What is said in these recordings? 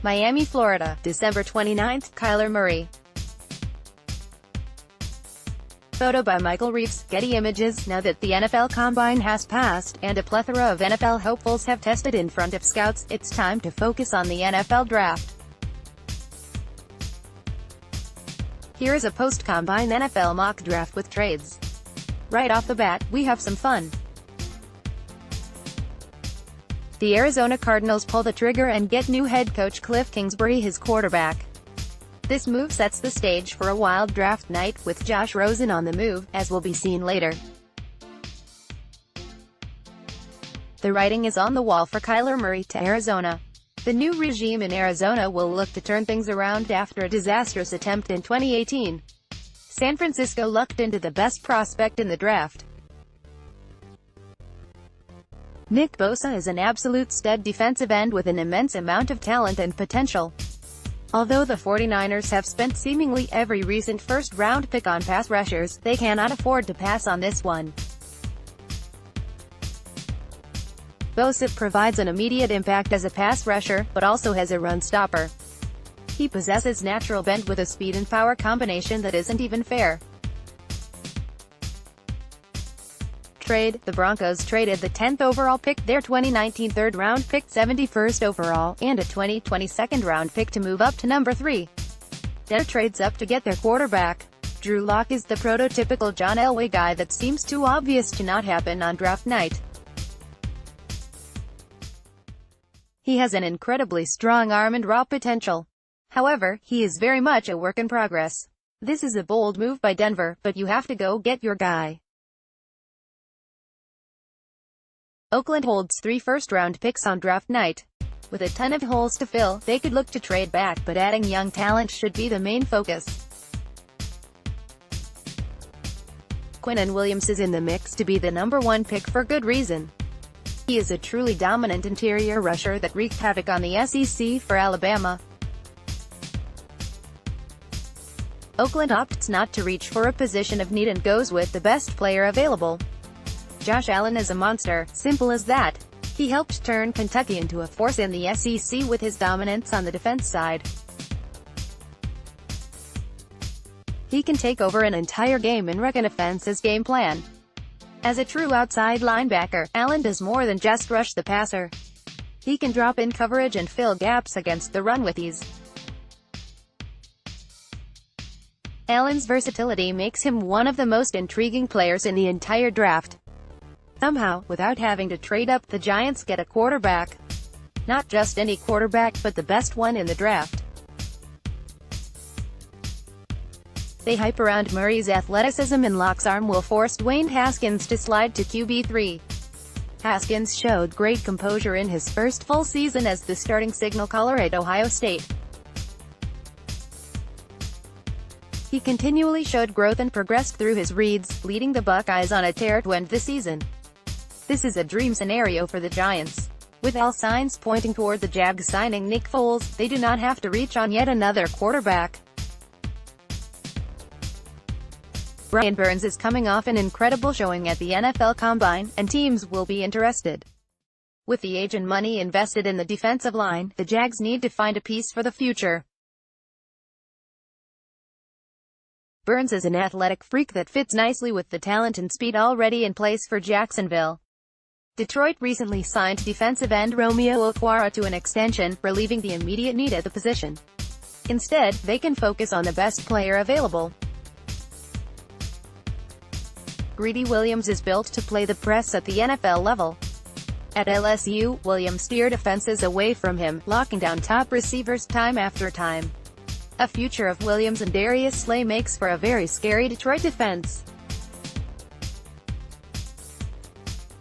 Miami, Florida, December 29, Kyler Murray. Photo by Michael Reaves, Getty Images. Now that the NFL Combine has passed, and a plethora of NFL hopefuls have tested in front of scouts, it's time to focus on the NFL Draft. Here is a post-Combine NFL mock draft with trades. Right off the bat, we have some fun. The Arizona Cardinals pull the trigger and get new head coach Cliff Kingsbury his quarterback. This move sets the stage for a wild draft night, with Josh Rosen on the move, as will be seen later. The writing is on the wall for Kyler Murray to Arizona. The new regime in Arizona will look to turn things around after a disastrous attempt in 2018. San Francisco lucked into the best prospect in the draft. Nick Bosa is an absolute stud defensive end with an immense amount of talent and potential. Although the 49ers have spent seemingly every recent first-round pick on pass rushers, they cannot afford to pass on this one. Bosa provides an immediate impact as a pass rusher, but also as a run stopper. He possesses natural bend with a speed and power combination that isn't even fair. Trade: the Broncos traded the 10th overall pick, their 2019 third-round pick, 71st overall, and a 2020 second-round pick to move up to number 3. Denver trades up to get their quarterback. Drew Lock is the prototypical John Elway guy that seems too obvious to not happen on draft night. He has an incredibly strong arm and raw potential. However, he is very much a work in progress. This is a bold move by Denver, but you have to go get your guy. Oakland holds 3 first-round picks on draft night. With a ton of holes to fill, they could look to trade back, but adding young talent should be the main focus. Quinnen Williams is in the mix to be the number 1 pick for good reason. He is a truly dominant interior rusher that wreaked havoc on the SEC for Alabama. Oakland opts not to reach for a position of need and goes with the best player available. Josh Allen is a monster, simple as that. He helped turn Kentucky into a force in the SEC with his dominance on the defense side. He can take over an entire game and wreck an offense's game plan. As a true outside linebacker, Allen does more than just rush the passer. He can drop in coverage and fill gaps against the run with ease. Allen's versatility makes him one of the most intriguing players in the entire draft. Somehow, without having to trade up, the Giants get a quarterback. Not just any quarterback, but the best one in the draft. They hype around Murray's athleticism, and Lock's arm will force Dwayne Haskins to slide to QB3. Haskins showed great composure in his first full season as the starting signal caller at Ohio State. He continually showed growth and progressed through his reads, leading the Buckeyes on a tear to end the season. This is a dream scenario for the Giants. With all signs pointing toward the Jags signing Nick Foles, they do not have to reach on yet another quarterback. Brian Burns is coming off an incredible showing at the NFL Combine, and teams will be interested. With the age and money invested in the defensive line, the Jags need to find a piece for the future. Burns is an athletic freak that fits nicely with the talent and speed already in place for Jacksonville. Detroit recently signed defensive end Romeo Okwara to an extension, relieving the immediate need at the position. Instead, they can focus on the best player available. Greedy Williams is built to play the press at the NFL level. At LSU, Williams steered offenses away from him, locking down top receivers time after time. A future of Williams and Darius Slay makes for a very scary Detroit defense.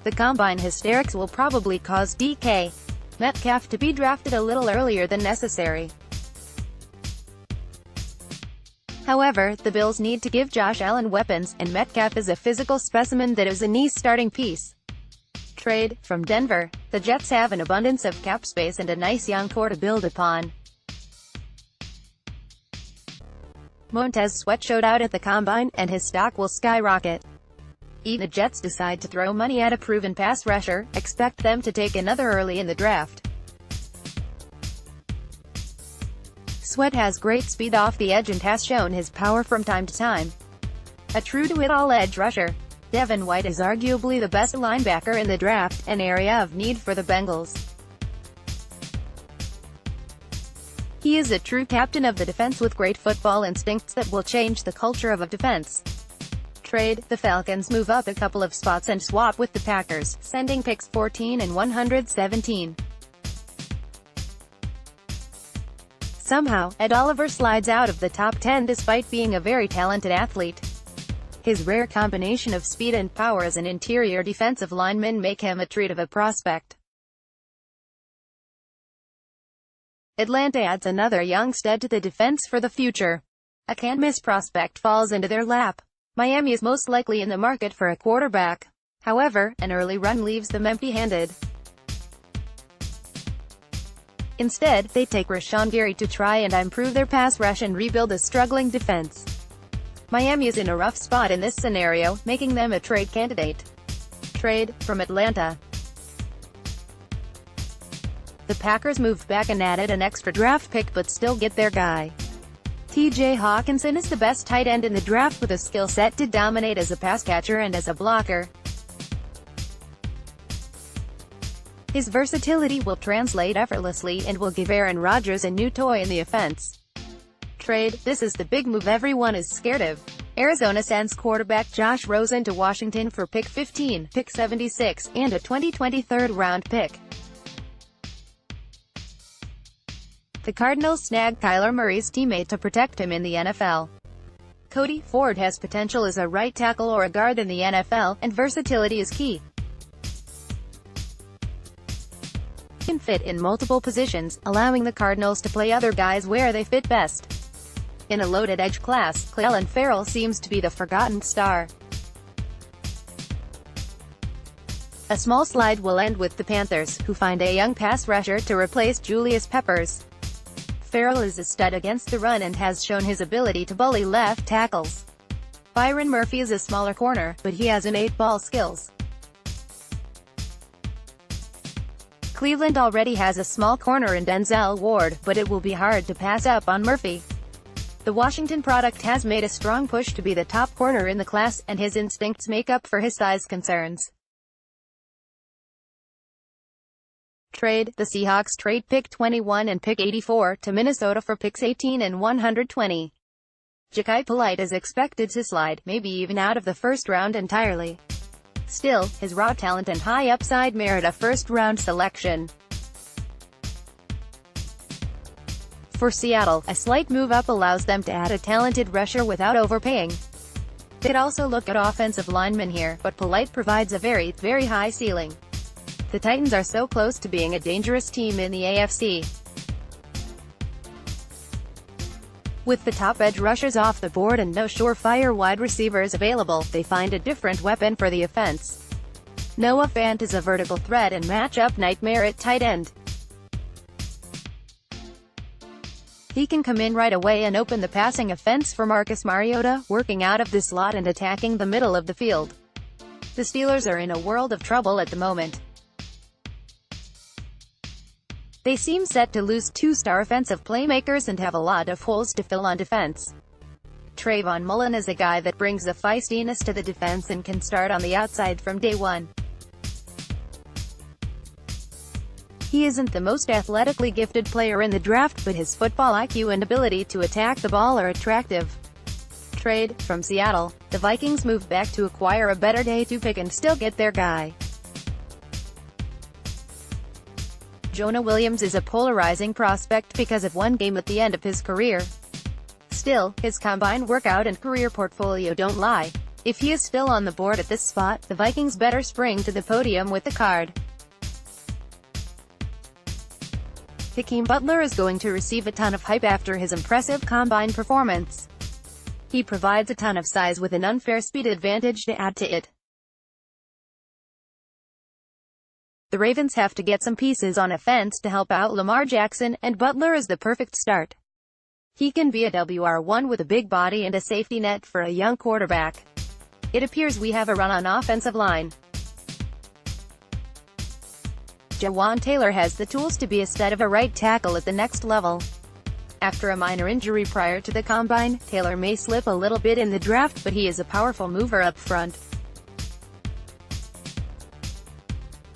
The Combine hysterics will probably cause DK Metcalf to be drafted a little earlier than necessary. However, the Bills need to give Josh Allen weapons, and Metcalf is a physical specimen that is a nice starting piece. Trade: from Denver, the Jets have an abundance of cap space and a nice young core to build upon. Montez Sweat showed out at the Combine, and his stock will skyrocket. If the Jets decide to throw money at a proven pass rusher, expect them to take another early in the draft. Sweat has great speed off the edge and has shown his power from time to time. A true-to-it-all edge rusher, Devin White is arguably the best linebacker in the draft, an area of need for the Bengals. He is a true captain of the defense with great football instincts that will change the culture of a defense. Trade: the Falcons move up a couple of spots and swap with the Packers, sending picks 14 and 117. Somehow, Ed Oliver slides out of the top 10 despite being a very talented athlete. His rare combination of speed and power as an interior defensive lineman make him a treat of a prospect. Atlanta adds another young stud to the defense for the future. A can't-miss prospect falls into their lap. Miami is most likely in the market for a quarterback. However, an early run leaves them empty-handed. Instead, they take Rashawn Gary to try and improve their pass rush and rebuild a struggling defense. Miami is in a rough spot in this scenario, making them a trade candidate. Trade: from Atlanta. The Packers moved back and added an extra draft pick but still get their guy. T.J. Hawkinson is the best tight end in the draft with a skill set to dominate as a pass catcher and as a blocker. His versatility will translate effortlessly and will give Aaron Rodgers a new toy in the offense. Trade: this is the big move everyone is scared of. Arizona sends quarterback Josh Rosen to Washington for pick 15, pick 76, and a 2020 third-round pick. The Cardinals snag Kyler Murray's teammate to protect him in the NFL. Cody Ford has potential as a right tackle or a guard in the NFL, and versatility is key. He can fit in multiple positions, allowing the Cardinals to play other guys where they fit best. In a loaded edge class, Clelin Ferrell seems to be the forgotten star. A small slide will end with the Panthers, who find a young pass rusher to replace Julius Peppers. Ferrell is a stud against the run and has shown his ability to bully left tackles. Byron Murphy is a smaller corner, but he has innate ball skills. Cleveland already has a small corner in Denzel Ward, but it will be hard to pass up on Murphy. The Washington product has made a strong push to be the top corner in the class, and his instincts make up for his size concerns. Trade: the Seahawks trade pick 21 and pick 84 to Minnesota for picks 18 and 120. Jachai Polite is expected to slide, maybe even out of the first round entirely. Still, his raw talent and high upside merit a first-round selection. For Seattle, a slight move up allows them to add a talented rusher without overpaying. They'd also look at offensive linemen here, but Polite provides a very, very high ceiling. The Titans are so close to being a dangerous team in the AFC. With the top edge rushers off the board and no surefire wide receivers available, they find a different weapon for the offense. Noah Fant is a vertical threat and matchup nightmare at tight end. He can come in right away and open the passing offense for Marcus Mariota, working out of the slot and attacking the middle of the field. The Steelers are in a world of trouble at the moment. They seem set to lose two-star offensive playmakers and have a lot of holes to fill on defense. Trayvon Mullen is a guy that brings the feistiness to the defense and can start on the outside from day one. He isn't the most athletically gifted player in the draft, but his football IQ and ability to attack the ball are attractive. Trade: from Seattle. The Vikings move back to acquire a better day 2 pick and still get their guy. Jonah Williams is a polarizing prospect because of one game at the end of his career. Still, his combine workout and career portfolio don't lie. If he is still on the board at this spot, the Vikings better spring to the podium with the card. Hakeem Butler is going to receive a ton of hype after his impressive combine performance. He provides a ton of size with an unfair speed advantage to add to it. The Ravens have to get some pieces on offense to help out Lamar Jackson, and Butler is the perfect start. He can be a WR1 with a big body and a safety net for a young quarterback. It appears we have a run on offensive line. Jawan Taylor has the tools to be a stud of a right tackle at the next level. After a minor injury prior to the combine, Taylor may slip a little bit in the draft, but he is a powerful mover up front.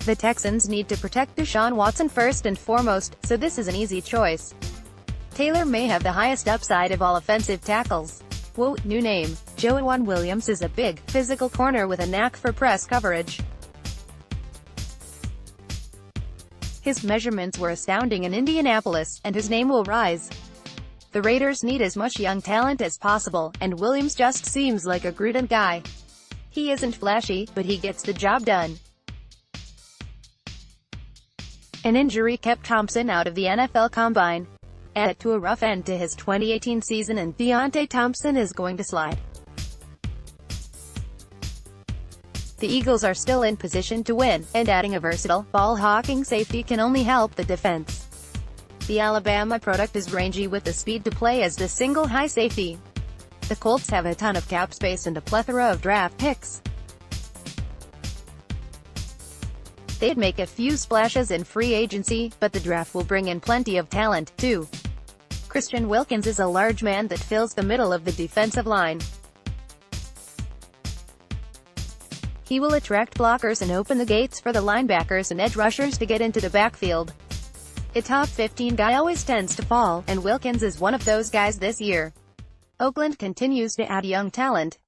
The Texans need to protect Deshaun Watson first and foremost, so this is an easy choice. Taylor may have the highest upside of all offensive tackles. Whoa, new name. Joejuan Williams is a big, physical corner with a knack for press coverage. His measurements were astounding in Indianapolis, and his name will rise. The Raiders need as much young talent as possible, and Williams just seems like a Gruden guy. He isn't flashy, but he gets the job done. An injury kept Thompson out of the NFL Combine. Add to a rough end to his 2018 season and Deontay Thompson is going to slide. The Eagles are still in position to win, and adding a versatile, ball-hawking safety can only help the defense. The Alabama product is rangy with the speed to play as the single high safety. The Colts have a ton of cap space and a plethora of draft picks. They'd make a few splashes in free agency, but the draft will bring in plenty of talent, too. Christian Wilkins is a large man that fills the middle of the defensive line. He will attract blockers and open the gates for the linebackers and edge rushers to get into the backfield. A top 15 guy always tends to fall, and Wilkins is one of those guys this year. Oakland continues to add young talent.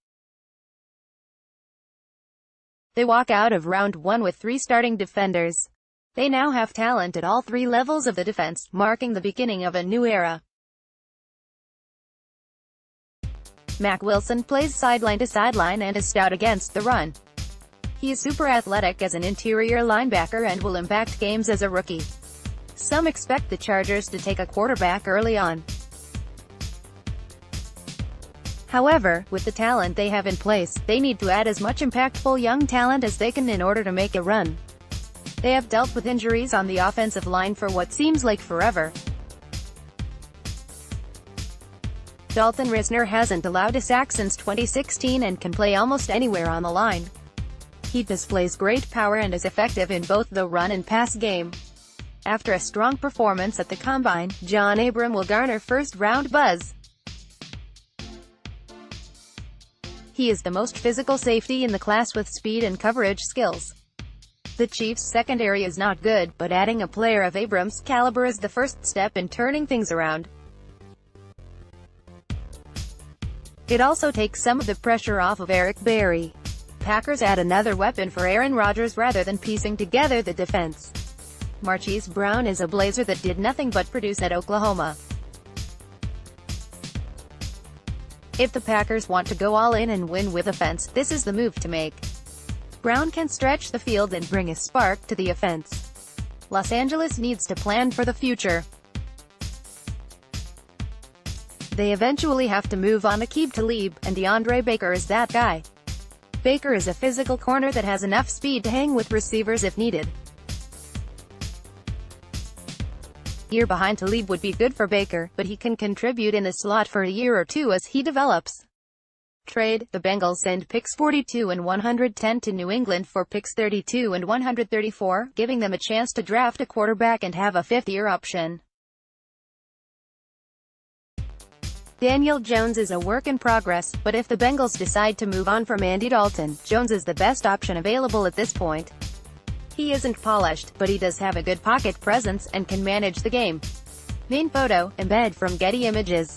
They walk out of round 1 with 3 starting defenders. They now have talent at all 3 levels of the defense, marking the beginning of a new era. Mack Wilson plays sideline to sideline and is stout against the run. He is super athletic as an interior linebacker and will impact games as a rookie. Some expect the Chargers to take a quarterback early on. However, with the talent they have in place, they need to add as much impactful young talent as they can in order to make a run. They have dealt with injuries on the offensive line for what seems like forever. Dalton Risner hasn't allowed a sack since 2016 and can play almost anywhere on the line. He displays great power and is effective in both the run and pass game. After a strong performance at the Combine, John Abram will garner first-round buzz. He is the most physical safety in the class with speed and coverage skills. The Chiefs' secondary is not good, but adding a player of Abrams' caliber is the first step in turning things around. It also takes some of the pressure off of Eric Berry. Packers add another weapon for Aaron Rodgers rather than piecing together the defense. Marquise Brown is a Blazer that did nothing but produce at Oklahoma. If the Packers want to go all in and win with offense, this is the move to make. Brown can stretch the field and bring a spark to the offense. Los Angeles needs to plan for the future. They eventually have to move on Aqib Talib, and DeAndre Baker is that guy. Baker is a physical corner that has enough speed to hang with receivers if needed. Year behind Talib would be good for Baker, but he can contribute in the slot for a year or two as he develops. Trade: the Bengals send picks 42 and 110 to New England for picks 32 and 134, giving them a chance to draft a quarterback and have a 5th-year option. Daniel Jones is a work in progress, but if the Bengals decide to move on from Andy Dalton, Jones is the best option available at this point. He isn't polished, but he does have a good pocket presence and can manage the game. Main photo, embed from Getty Images.